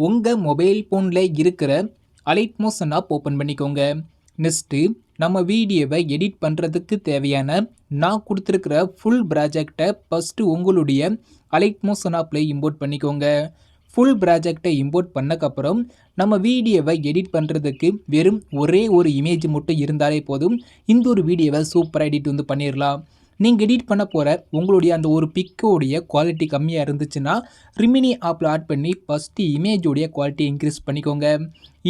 உங்கள் மொபைல் ஃபோனில் இருக்கிற அலைட் மோஷன் ஆப் ஓப்பன் பண்ணிக்கோங்க. நெக்ஸ்ட்டு நம்ம வீடியோவை எடிட் பண்ணுறதுக்கு தேவையான நான் கொடுத்துருக்கிற ஃபுல் ப்ராஜெக்டை ஃபஸ்ட்டு உங்களுடைய அலைட் மோஷன் ஆப்பில் இம்போர்ட் பண்ணிக்கோங்க. ஃபுல் ப்ராஜெக்டை இம்போர்ட் பண்ணக்கப்புறம் நம்ம வீடியோவை எடிட் பண்ணுறதுக்கு வெறும் ஒரே ஒரு இமேஜ் மட்டும் இருந்தாலே போதும். இந்த ஒரு வீடியோவை சூப்பராக எடிட் பண்ணிடலாம். நீங்கள் எடிட் பண்ண போகிற உங்களுடைய அந்த ஒரு பிக்கோடைய குவாலிட்டி கம்மியாக இருந்துச்சுன்னா ரிமினி ஆப்பில் ஆட் பண்ணி ஃபஸ்ட்டு இமேஜோடைய குவாலிட்டி இன்க்ரீஸ் பண்ணிக்கோங்க.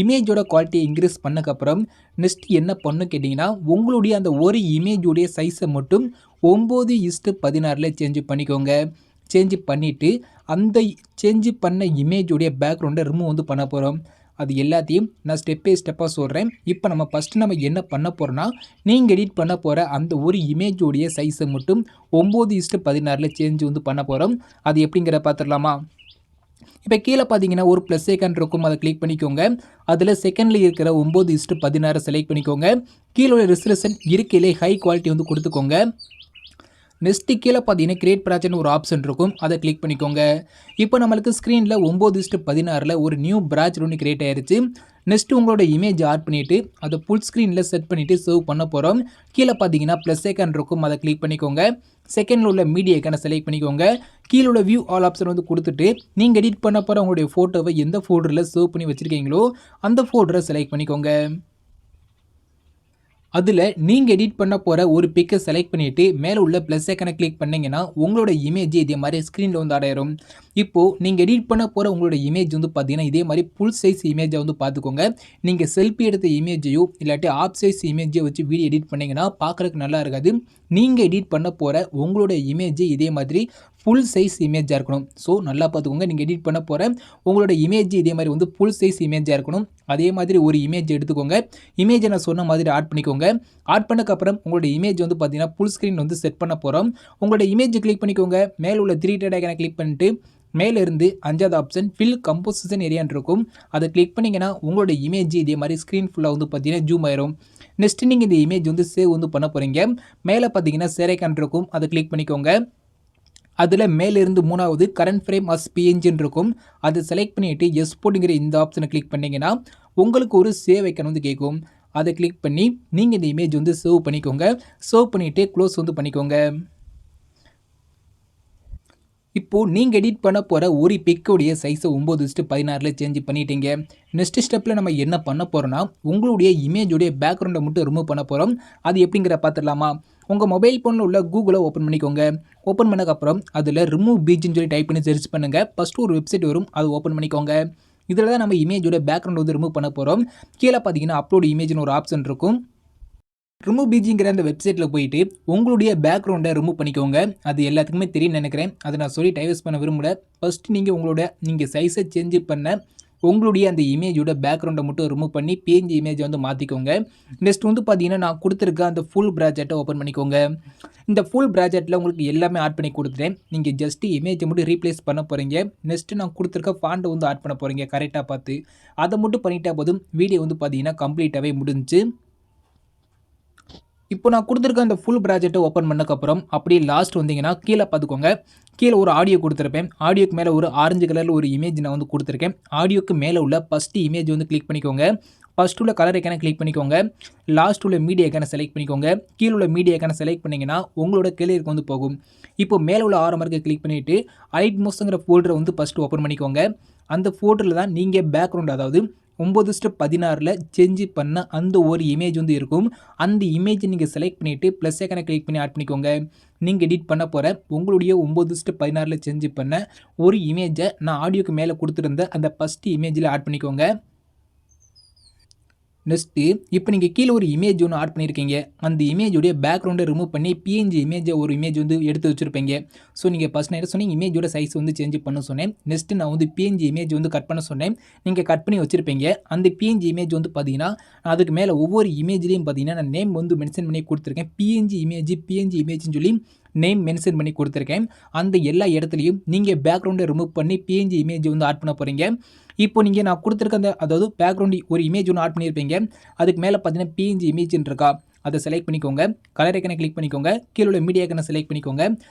இமேஜோட குவாலிட்டி இன்க்ரீஸ் பண்ணக்கப்புறம் நெக்ஸ்ட் என்ன பண்ணு கேட்டிங்கன்னா உங்களுடைய அந்த ஒரு இமேஜோடைய சைஸை மட்டும் 9:16 சேஞ்ச் பண்ணிக்கோங்க. சேஞ்சு பண்ணிவிட்டு அந்த சேஞ்சு பண்ண இமேஜோடைய பேக்ரவுண்டை ரிமூவ் பண்ண போகிறோம். அது எல்லாத்தையும் நான் ஸ்டெப் பை ஸ்டெப்பாக சொல்கிறேன். இப்போ நம்ம என்ன பண்ண போகிறோன்னா நீங்கள் எடிட் பண்ண போகிற அந்த ஒரு இமேஜோடைய சைஸை மட்டும் 9:16 சேஞ்ச் பண்ண போகிறோம். அது எப்படிங்கிற பார்த்துடலாமா? இப்போ கீழே பார்த்தீங்கன்னா ஒரு ப்ளஸ் ஐக்கான் இருக்கும், அதை கிளிக் பண்ணிக்கோங்க. அதில் செகண்டில் இருக்கிற 9:16 செலக்ட் பண்ணிக்கோங்க. கீழே உள்ள ரெசல்யூஷன் இருக்கையிலே ஹை குவாலிட்டி கொடுத்துக்கோங்க. நெக்ஸ்ட்டு கீழே பார்த்தீங்கன்னா கிரியேட் ப்ராஜெக்ட்னு ஒரு ஆப்ஷன் இருக்கும், அதை கிளிக் பண்ணிக்கோங்க. இப்போ நம்மளுக்கு ஸ்க்ரீனில் 9:16 ஒரு நியூ ப்ராஜெக்ட் ஒன்று கிரியேட் ஆயிடுச்சு. நெக்ஸ்ட்டு உங்களோட இமேஜ் ஆட் பண்ணிவிட்டு அதை ஃபுல் ஸ்க்ரீனில் செட் பண்ணிவிட்டு சேவ் பண்ண போகிறோம். கீழே பார்த்தீங்கன்னா ப்ளஸ் ஐக்கான் இருக்கும், அதை கிளிக் பண்ணிக்கோங்க. செகண்டில் உள்ள மீடியா ஐக்கானை செலக்ட் பண்ணிக்கோங்க. கீழே உள்ள வியூ ஆல் ஆப்ஷன் கொடுத்துட்டு நீங்கள் எடிட் பண்ண போகிற உங்களுடைய ஃபோட்டோவை எந்த ஃபோல்டரில் சேவ் பண்ணி வச்சுருக்கீங்களோ அந்த ஃபோல்டரை செலக்ட் பண்ணிக்கோங்க. அதில் நீங்கள் எடிட் பண்ண போகிற ஒரு பிக்கை செலக்ட் பண்ணிவிட்டு மேலே உள்ள ப்ளஸ் ஐக்கனை கிளிக் பண்ணிங்கன்னா உங்களோட இமேஜ் இதே மாதிரி ஸ்க்ரீனில் அடையிடும். இப்போது நீங்கள் எடிட் பண்ண போகிற உங்களோட இமேஜ் பார்த்தீங்கன்னா இதே மாதிரி ஃபுல் சைஸ் இமேஜை பார்த்துக்கோங்க. நீங்கள் செல்ஃபி எடுத்த இமேஜையோ இல்லாட்டி ஆப் சைஸ் இமேஜையோ வச்சு வீடியோ எடிட் பண்ணிங்கன்னா பார்க்குறதுக்கு நல்லா இருக்காது. நீங்கள் எடிட் பண்ண போகிற உங்களோட இமேஜ் இதே மாதிரி ஃபுல் சைஸ் இமேஜாக இருக்கணும். ஸோ நல்லா பார்த்துக்கோங்க. நீங்கள் எடிட் பண்ண போகிற உங்களோட இமேஜ் இதே மாதிரி ஃபுல் சைஸ் இமேஜாக இருக்கணும். அதே மாதிரி ஒரு இமேஜ் எடுத்துக்கோங்க. இமேஜை நான் சொன்ன மாதிரி ஆட் பண்ணிக்கோங்க. ஆட் பண்ணக்கப்புறம் உங்களோட இமேஜ் பார்த்தீங்கன்னா ஃபுல் ஸ்க்ரீன் செட் பண்ண போகிறோம். உங்களோட இமேஜ் கிளிக் பண்ணிக்கோங்க. மேலே உள்ள 3 டாட் ஐகானை கிளிக் பண்ணிட்டு மேலேருந்து 5வது ஆப்ஷன் ஃபில் கம்போசிஷன் ஏரியான்னு இருக்கும், அதை கிளிக் பண்ணிங்கன்னா உங்களோட இமேஜ் இதே மாதிரி ஸ்க்ரீன் ஃபுல்லாக பார்த்தீங்கன்னா ஜூம் ஆயிரும். நெக்ஸ்ட் நீங்கள் இந்த இமேஜ் சேவ் பண்ண போகிறீங்க. மேலே பார்த்தீங்கன்னா ஷேர் ஐகான் இருக்கும், அதை கிளிக் பண்ணிக்கோங்க. அதில் மேலிருந்து 3வது கரண்ட் ஃப்ரேம் அஸ் பிஎன்ஜின்னு இருக்கும், அதை செலக்ட் பண்ணிவிட்டு எக்ஸ்போர்ட்டுங்கிற இந்த ஆப்ஷனை கிளிக் பண்ணிங்கன்னா உங்களுக்கு ஒரு சேவ் ஐக்கான் கேட்கும். அதை கிளிக் பண்ணி நீங்கள் இந்த இமேஜ் சேவ் பண்ணிக்கோங்க. சேவ் பண்ணிவிட்டு க்ளோஸ் பண்ணிக்கோங்க. இப்போது நீங்கள் எடிட் பண்ண போகிற ஒரு பிக்கோடைய சைஸை 9:16 சேஞ்ச் பண்ணிட்டீங்க. நெக்ஸ்ட் ஸ்டெப்பில் நம்ம என்ன பண்ண போகிறோன்னா உங்களுடைய இமேஜோடைய பேக்ரவுண்டை மட்டும் ரிமூவ் பண்ண போகிறோம். அது எப்படிங்கிற பார்த்துடலாமா? உங்கள் மொபைல் ஃபோனில் உள்ள கூகுளை ஓப்பன் பண்ணிக்கோங்க. ஓப்பன் பண்ணக்கப்புறம் அதில் ரிமூவ் பீச்சுன்னு சொல்லி டைப் பண்ணி சர்ச் பண்ணுங்கள். ஃபஸ்ட்டு ஒரு வெப்சைட் வரும், அதை ஓப்பன் பண்ணிக்கோங்க. இதில் தான் நம்ம இமேஜோட பேக்ரவுண்ட் ரிமூவ் பண்ண போகிறோம். கீழே பார்த்தீங்கன்னா அப்லோட் இமேஜ்னு ஒரு ஆப்ஷன் இருக்கும். ரிமூவ் பீஜிங்கிற அந்த வெப்சைட்டில் போயிட்டு உங்களுடைய பேக்ரவுண்டை ரிமூவ் பண்ணிக்கோங்க. அது எல்லாத்துக்குமே தெரியும் நினைக்கிறேன், அதை நான் சொல்லி டைவர்ஸ் பண்ண விரும்பல. ஃபஸ்ட்டு நீங்கள் சைஸை சேஞ்ச் பண்ண உங்களுடைய அந்த இமேஜோட பேக்ரவுண்டை மட்டும் ரிமூவ் பண்ணி பிஎன்ஜி இமேஜை மாற்றிக்கோங்க. நெக்ஸ்ட் பார்த்தீங்கன்னா நான் கொடுத்துருக்க அந்த ஃபுல் ப்ராஜெக்டை ஓப்பன் பண்ணிக்கோங்க. இந்த ஃபுல் ப்ராஜெக்டில் உங்களுக்கு எல்லாமே ஆட் பண்ணி கொடுத்துட்டேன். நீங்கள் ஜஸ்ட்டு இமேஜை மட்டும் ரீப்ளேஸ் பண்ண போகிறீங்க. நெக்ஸ்ட்டு நான் கொடுத்துருக்க ஃபாண்ட்டை ஆட் பண்ண போகிறீங்க கரெக்டாக பார்த்து. அதை மட்டும் பண்ணிட்டா போதும், வீடியோ பார்த்தீங்கன்னா கம்ப்ளீட்டாகவே முடிஞ்சு. இப்போ நான் கொடுத்துருக்க அந்த ஃபுல் ப்ராஜெக்ட்டை ஓப்பன் பண்ணக்கப்புறம் அப்படியே லாஸ்ட் வந்தீங்கன்னா கீழே பார்த்துக்கோங்க. கீழே ஒரு ஆடியோ கொடுத்துருப்பேன். ஆடியோக்கு மேலே ஒரு ஆரஞ்சு கலரில் ஒரு இமேஜ் நான் கொடுத்துருக்கேன். ஆடியோக்கு மேலே உள்ள ஃபஸ்ட்டு இமேஜ் கிளிக் பண்ணிக்கோங்க. ஃபஸ்ட் உள்ள கலர் ஐக்கானை கிளிக் பண்ணிக்கோங்க. லாஸ்ட் உள்ள மீடியா ஐக்கானை செலக்ட் பண்ணிக்கோங்க. கீழே உள்ள மீடியா ஐக்கானை செலக்ட் பண்ணிங்கன்னா உங்களோட கிளியருக்கு போகும். இப்போ மேலே உள்ள ஆரம்பருக்கு கிளிக் பண்ணிவிட்டு அலைட் மோஷன்ங்கிற ஃபோல்டரை ஃபஸ்ட்டு ஓப்பன் பண்ணிக்கோங்க. அந்த ஃபோல்டரில் தான் நீங்கள் பேக்ரவுண்ட், அதாவது 9:16 சேஞ்ச் பண்ண அந்த ஒரு இமேஜ் இருக்கும். அந்த இமேஜை நீங்கள் செலக்ட் பண்ணிவிட்டு ப்ளஸ் ஐக்கானை கிளிக் பண்ணி ஆட் பண்ணிக்கோங்க. நீங்கள் எடிட் பண்ண போகிற உங்களுடைய 9:16 சேஞ்ச் பண்ண ஒரு இமேஜை நான் ஆடியோக்கு மேலே கொடுத்துருந்த அந்த ஃபஸ்ட்டு இமேஜில் ஆட் பண்ணிக்கோங்க. நெக்ஸ்ட்டு இப்போ நீங்கள் கீழே ஒரு இமேஜ் ஆட் பண்ணியிருக்கீங்க. அந்த இமேஜோடைய பேக்ரவுண்டை ரிமூவ் பண்ணி பிஎன்ஜி இமேஜை ஒரு இமேஜ் எடுத்து வச்சுருப்பீங்க. ஸோ நீங்கள் ஃபஸ்ட் நான் சொன்னீங்க இமேஜோட சைஸ் சேஞ்ச் பண்ண சொன்னேன். நெக்ஸ்ட்டு நான் பிஎன்ஜி இமேஜ் கட் பண்ண சொன்னேன். நீங்கள் கட் பண்ணி வச்சுருப்பீங்க. அந்த பிஎன்ஜி இமேஜ் பார்த்தீங்கன்னா அதுக்கு மேலே ஒவ்வொரு இமேஜ்லேயும் பார்த்தீங்கன்னா நான் நேம் மென்ஷன் பண்ணி கொடுத்துருக்கேன். பிஎன்ஜி இமேஜ்னு சொல்லி நேம் மென்ஷன் பண்ணி கொடுத்துருக்கேன். அந்த எல்லா இடத்துலையும் நீங்கள் பேக்ரவுண்டை ரிமூவ் பண்ணி பிஎன்ஜி இமேஜ் ஆட் பண்ண போகிறீங்க. இப்போ நீங்கள் நான் கொடுத்துருக்க அந்த அதாவது பேக்ரவுண்ட் ஒரு இமேஜ் ஆட் பண்ணியிருப்பீங்க. அதுக்கு மேலே பார்த்தீங்கன்னா பிஎன்ஜி இமேஜ்னு இருக்கா, அதை செலக்ட் பண்ணிக்கோங்க. கலர் ஐக்கனை கிளிக் பண்ணிக்கோங்க. கீழே உள்ள மீடியா ஐக்கனை செலக்ட் பண்ணிக்கோங்க.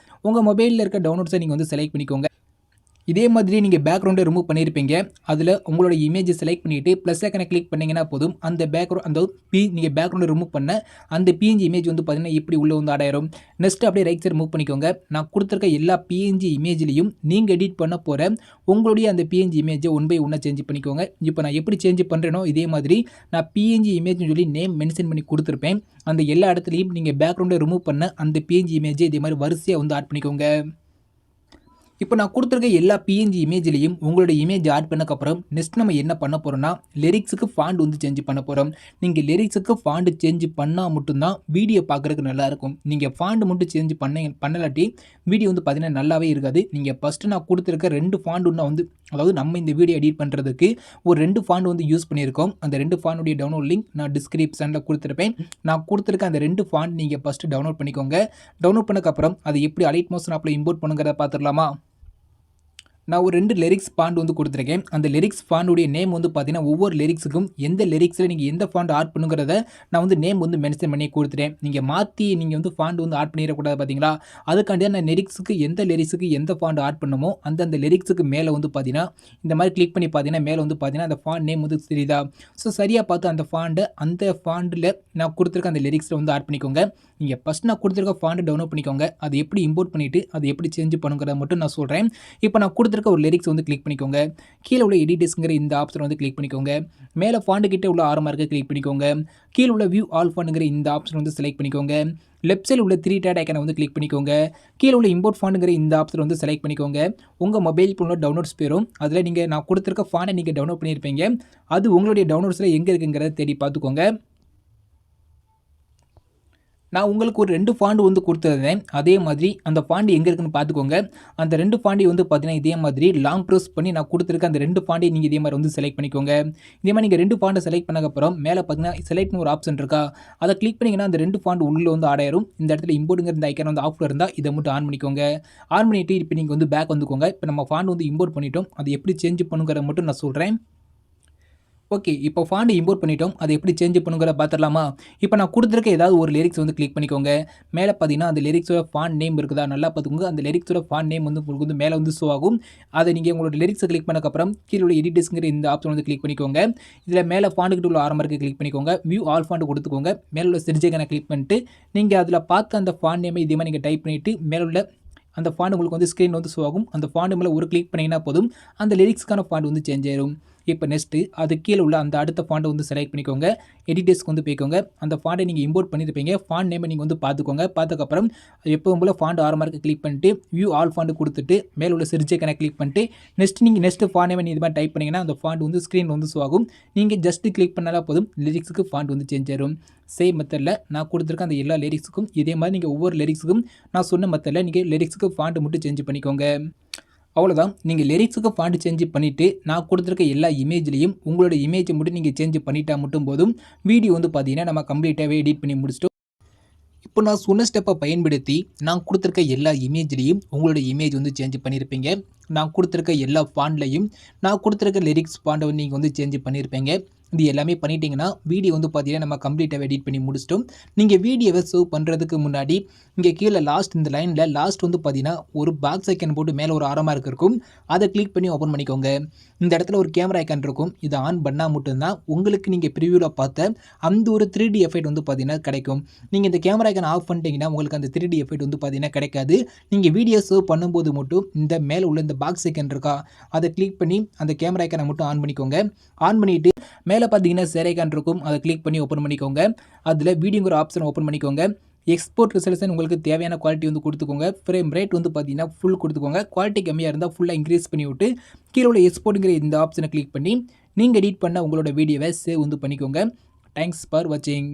உங்கள் மொபைலில் இருக்க டவுன்லோட்ஸை நீங்கள் செலக்ட் பண்ணிக்கோங்க. இதே மாதிரி நீங்கள் பேக்ரவுண்டை ரிமூவ் பண்ணியிருப்பீங்க. அதில் உங்களோட இமேஜை செலக்ட் பண்ணிவிட்டு ப்ளஸ் ஐக்கனை கிளிக் பண்ணிங்கன்னா போதும், அந்த அந்த நீங்கள் பேக்ரவுண்டை ரிமூவ் பண்ண அந்த பிஎன்ஜி இமேஜ் வந்து பார்த்தீங்கன்னா இப்படி உள்ளே வந்து ஆட் ஆயிரும். நெக்ஸ்ட் அப்படியே ரைட் சைடு மூவ் பண்ணிக்கோங்க. நான் கொடுத்துருக்க எல்லா பிஎன்ஜி இமேஜ்லையும் நீங்கள் எடிட் பண்ண போகிற உங்களுடைய அந்த பிஎன்ஜி இமேஜை ஒன் பை ஒன்னாக சேஞ்ச் பண்ணிக்கோங்க. இப்போ நான் எப்படி சேஞ்ச் பண்ணுறேனோ இதே மாதிரி நான் பிஎன்ஜி இமேஜ்னு சொல்லி நேம் மென்ஷன் பண்ணி கொடுத்துருப்பேன். அந்த எல்லா இடத்துலையும் நீங்கள் பேக்ரவுண்டை ரிமூவ் பண்ண அந்த பிஎன்ஜி இமேஜை இதே மாதிரி வரிசையாக வந்து ஆட் பண்ணிக்கோங்க. இப்போ நான் கொடுத்துருக்க எல்லா பிஎன்ஜி இமேஜ்லையும் உங்களோட இமேஜ் ஆட் பண்ணக்கப்புறம் நெக்ஸ்ட் நம்ம என்ன பண்ண போகிறோம்னா லிரிக்ஸுக்கு ஃபாண்ட் வந்து சேஞ்ச் பண்ண போகிறோம். நீங்கள் லிரிக்ஸுக்கு ஃபாண்ட் சேஞ்ச் பண்ணால் மட்டும்தான் வீடியோ பார்க்குறதுக்கு நல்லாயிருக்கும். நீங்கள் ஃபாண்ட் மட்டும் சேஞ்ச் பண்ணலாட்டி வீடியோ வந்து பார்த்தீங்கன்னா நல்லாவே இருக்காது. நீங்கள் ஃபஸ்ட்டு நான் கொடுத்துருக்க 2 ஃபாண்ட் ஒன்று வந்து அதாவது நம்ம இந்த வீடியோ எடிட் பண்ணுறதுக்கு ஒரு 2 ஃபாண்ட் வந்து யூஸ் பண்ணியிருக்கோம். அந்த 2 ஃபாண்டுடைய டவுன்லோட் லிங்க் நான் டிஸ்கிரிப்ஷனில் கொடுத்துருப்பேன். நான் கொடுத்துருக்க அந்த 2 ஃபாண்ட் நீங்கள் ஃபஸ்ட்டு டவுன்லோட் பண்ணிக்கோங்க. டவுன்லோட் பண்ணக்கப்புறம் அது எப்படி அலைட் மோஷன் ஆப்பில் இம்போர்ட் பண்ணுங்கிறத பார்த்துடலாமா? நான் ஒரு 2 லிரிக்ஸ் ஃபாண்ட் வந்து கொடுத்துருக்கேன். அந்த லிரிக்ஸ் ஃபாண்டுடைய நேம் வந்து பார்த்தீங்கன்னா ஒவ்வொரு லிரிக்ஸுக்கும் எந்த லிரிக்ஸில் நீங்கள் எந்த ஃபாண்ட் ஆட் பண்ணுங்கிறத நான் வந்து நேம் வந்து மென்ஷன் பண்ணி கொடுத்துட்டேன். நீங்கள் மாற்றி நீங்கள் வந்து ஃபாண்ட் வந்து ஆட் பண்ணிடக்கூடாது பார்த்தீங்களா? அதுக்காண்டி நான் லிரிக்ஸுக்கு எந்த ஃபாண்ட் ஆட் பண்ணுமோ அந்த லிரிக்ஸுக்கு மேலே வந்து பார்த்தீங்கன்னா இந்த மாதிரி கிளிக் பண்ணி பார்த்தீங்கன்னா மேலே வந்து பார்த்தீங்கன்னா அந்த ஃபாண்ட் நேம் வந்து தெரியுதா? ஸோ சரியாக பார்த்து அந்த ஃபாண்டில் நான் கொடுத்துருக்க அந்த லிரிக்ஸில் வந்து ஆட் பண்ணிக்கோங்க. நீங்கள் ஃபஸ்ட் நான் கொடுத்துருக்க ஃபாண்ட் டவுன்லோட் பண்ணிக்கோங்க. அது எப்படி இம்போர்ட் பண்ணிவிட்டு அது எப்படி சேஞ்ச் பண்ணுங்கிறத மட்டும் நான் சொல்கிறேன். இப்போ நான் கொடுத்துருக்க ஒரு லிரிக்ஸ் வந்து கிளிக் பண்ணிக்கோங்க. கீழே உள்ள எடிட்டர்ஸ்ங்கிற இந்த ஆப்ஷன் வந்து கிளிக் பண்ணிக்கோங்க. மேலே ஃபாண்ட் கிட்ட உள்ள ஆரமாக இருக்க கிளிக் பண்ணிக்கோங்க. கீழே உள்ள வியூ ஆல் ஃபாண்ட்ங்கிற இந்த ஆப்ஷன் வந்து செலக்ட் பண்ணிக்கோங்க. லெஃப்ட் சைடில் உள்ள 3 டாட் ஐக்கனை வந்து கிளிக் பண்ணிக்கோங்க. கீழே உள்ள இம்போர்ட் ஃபாண்ட்ங்கிற இந்த ஆப்ஷன் வந்து செலக்ட் பண்ணிக்கோங்க. உங்கள் மொபைல் ஃபோனில் டவுன்லோட்ஸ் போயிடும். அதில் நீங்கள் நான் கொடுத்துருக்க ஃபாண்டை நீங்கள் டவுன்லோட் பண்ணியிருப்பீங்க. அது உங்களுடைய டவுன்லோட்ஸில் எங்கே இருக்குங்கிறத தேடி பார்த்துக்கோங்க. நான் உங்களுக்கு ஒரு 2 ஃபாண்ட் வந்து கொடுத்துருந்தேன். அதே மாதிரி அந்த ஃபாண்ட் எங்கே இருக்குன்னு பார்த்துக்கோங்க. அந்த 2 ஃபாண்டையும் வந்து பார்த்தீங்கன்னா இதே மாதிரி லாங் ப்ரெஸ் பண்ணி நான் கொடுத்துருக்க அந்த 2 ஃபாண்டையும் நீங்கள் இதே மாதிரி வந்து செலக்ட் பண்ணிக்கோங்க. இதே மாதிரி நீங்கள் 2 ஃபாண்ட்டை செலக்ட் பண்ணக்கப்புறம் மேலே பார்த்தீங்கன்னா செலக்ட்னு ஒரு ஆப்ஷன் இருக்கா? அதை கிளிக் பண்ணிங்கன்னா அந்த 2 ஃபாண்ட் உள்ளே வந்து ஆட் ஆயிரும். இந்த இடத்துல இம்போர்ட்டுங்கிற இந்த ஐக்கன் வந்து ஆஃப்ல இருந்தால் இதை மட்டும் ஆன் பண்ணிக்கோங்க. ஆன் பண்ணிவிட்டு இப்போ நீங்கள் வந்து பேக் வந்துக்கோங்க. இப்போ நம்ம ஃபாண்ட் வந்து இம்போர்ட் பண்ணிட்டோம். அது எப்படி சேஞ்ச் பண்ணுங்கிறத மட்டும் நான் சொல்கிறேன். ஓகே, இப்போ ஃபாண்ட் இம்போர்ட் பண்ணிட்டோம். அதை எப்படி சேஞ்ச் பண்ணுங்கிறத பார்த்துடலாமா? இப்போ நான் கொடுத்துருக்க ஏதாவது ஒரு லிரிக்ஸ் வந்து கிளிக் பண்ணிக்கோங்க. மேலே பார்த்தீங்கன்னா அந்த லிரிக்ஸோட ஃபாண்ட் நேம் இருக்குதா? நல்லா பார்த்துக்கோங்க. அந்த லிரிக்ஸோட ஃபாண்ட் நேம் வந்து உங்களுக்கு வந்து மேலே வந்து ஷோ ஆகும். அதை நீங்கள் உங்களோட லிரிக்ஸை கிளிக் பண்ணக்கப்புறம் கீழே உள்ள எடிட்டர்ஸ்ங்கிற இந்த ஆப்ஷன் வந்து கிளிக் பண்ணிக்கோங்க. இதில் மேலே ஃபாண்ட் கிட்ட உள்ள ஆரம்பருக்கு கிளிக் பண்ணிக்கோங்க. வியூ ஆல் ஃபாண்ட் கொடுத்துக்கோங்க. மேலே உள்ள சிரிஜைக்கான கிளிக் பண்ணிட்டு நீங்கள் அதில் பார்த்து அந்த ஃபாண்ட் நேமை இதே மாதிரி நீங்கள் டைப் பண்ணிவிட்டு மேலே உள்ள அந்த ஃபாண்ட் உங்களுக்கு வந்து ஸ்க்ரீன் வந்து ஷோ ஆகும். அந்த ஃபாண்ட் மேலே ஒரு கிளிக் பண்ணிங்கன்னா போதும் அந்த லிரிக்ஸ்க்கான ஃபாண்ட் வந்து சேஞ்ச் ஆயிரும். இப்போ நெக்ஸ்ட்டு அது கீழே உள்ள அந்த அடுத்த ஃபாண்ட்டை வந்து செலக்ட் பண்ணிக்கோங்க. எடிட்டர்ஸ்க்கு வந்து போய்க்கோங்க. அந்த ஃபாண்ட்டை நீங்கள் இம்போர்ட் பண்ணியிருப்பீங்க. ஃபாண்ட் நேமை நீங்கள் வந்து பார்த்துக்கோங்க. பார்த்ததுக்கப்புறம் எப்பவும் போல் ஃபாண்ட் ஆரம்பருக்கு கிளிக் பண்ணிட்டு வியூ ஆல் ஃபாண்ட் கொடுத்துட்டு மேலே உள்ள சிரிஜைக்கான கிளிக் பண்ணிட்டு நெக்ஸ்ட் ஃபாண்ட் நேமை இது மாதிரி டைப் பண்ணிங்கன்னா அந்த ஃபாண்ட் வந்து ஸ்க்ரீன் வந்து ஷோ ஆகும். நீங்கள் ஜஸ்ட்டு கிளிக் பண்ணாலே போதும் லிரிக்ஸுக்கு ஃபாண்ட் வந்து சேஞ்ச் ஆயிரும். சேம் மெத்தடில் நான் கொடுத்துருக்க அந்த எல்லா லிரிக்ஸுக்கும் இதே மாதிரி நீங்கள் ஒவ்வொரு லிரிக்ஸுக்கும் நான் சொன்ன மெத்தடில் நீங்கள் லிரிக்ஸுக்கு ஃபாண்ட் மட்டும் சேஞ்ச் பண்ணிக்கோங்க. அவ்வளோதான். நீங்கள் லிரிக்ஸுக்கு ஃபாண்ட் சேஞ்ச் பண்ணிவிட்டு நான் கொடுத்துருக்க எல்லா இமேஜ்லையும் உங்களோட இமேஜை மட்டும் நீங்கள் சேஞ்ச் பண்ணிட்டா மட்டும் போதும் வீடியோ வந்து பார்த்தீங்கன்னா நம்ம கம்ப்ளீட்டாகவே எடிட் பண்ணி முடிச்சிட்டோம். இப்போ நான் சொன்ன ஸ்டெப்பை பயன்படுத்தி நான் கொடுத்துருக்க எல்லா இமேஜ்லையும் உங்களோட இமேஜ் வந்து சேஞ்ச் பண்ணியிருப்பீங்க. நான் கொடுத்துருக்க எல்லா ஃபாண்ட்லையும் நான் கொடுத்துருக்க லிரிக்ஸ் ஃபாண்டை நீங்கள் வந்து சேஞ்ச் பண்ணியிருப்பீங்க. இது எல்லாமே பண்ணிட்டீங்கன்னா வீடியோ வந்து பார்த்தீங்கன்னா நம்ம கம்ப்ளீட்டாக எடிட் பண்ணி முடிச்சிட்டோம். நீங்கள் வீடியோவை சேவ் பண்ணுறதுக்கு முன்னாடி இங்கே கீழே லாஸ்ட் இந்த லைனில் லாஸ்ட் வந்து பார்த்தீங்கன்னா ஒரு பாக்ஸ் ஐக்கன் போட்டு மேலே ஒரு ஆரமாக இருக்கும். அதை கிளிக் பண்ணி ஓப்பன் பண்ணிக்கோங்க. இந்த இடத்துல ஒரு கேமரா ஐக்கன் இருக்கும். இதை ஆன் பண்ணால் மட்டும்தான் உங்களுக்கு நீங்கள் ப்ரிவியூவில் பார்த்த அந்த ஒரு 3D எஃபெக்ட் வந்து பார்த்தீங்கன்னா கிடைக்கும். நீங்கள் இந்த கேமரா ஐக்கன் ஆஃப் பண்ணிட்டீங்கன்னா உங்களுக்கு அந்த 3D எஃபெக்ட் வந்து பார்த்தீங்கன்னா கிடைக்காது. நீங்கள் வீடியோ சேவ் பண்ணும்போது மட்டும் இந்த மேலே உள்ள இந்த பாக்ஸ் ஐக்கன் இருக்கா? அதை கிளிக் பண்ணி அந்த கேமரா ஐக்கனை மட்டும் ஆன் பண்ணிக்கோங்க. ஆன் பண்ணிவிட்டு மேலே பார்த்தீங்கன்னா ஷேர் ஐக்கான் இருக்கும். அதை கிளிக் பண்ணி ஓப்பன் பண்ணிக்கோங்க. அதில் வீடியோங்கிற ஆப்ஷன் ஓப்பன் பண்ணிக்கோங்க. எக்ஸ்போர்ட் ரெசல்யூஷன் உங்களுக்கு தேவையான குவாலிட்டி வந்து கொடுத்துக்கோங்க. ஃப்ரேம் ரேட் வந்து பார்த்தீங்கன்னா ஃபுல் கொடுத்துக்கோங்க. குவாலிட்டி கம்மியாக இருந்தால் ஃபுல்லாக இன்க்ரீஸ் பண்ணி விட்டு கீழே உள்ள எக்ஸ்போர்ட்டுங்கிற இந்த ஆப்ஷனை கிளிக் பண்ணி நீங்கள் எடிட் பண்ண உங்களோட வீடியோவை சேவ் வந்து பண்ணிக்கோங்க. தேங்க்ஸ் ஃபார் வாட்சிங்.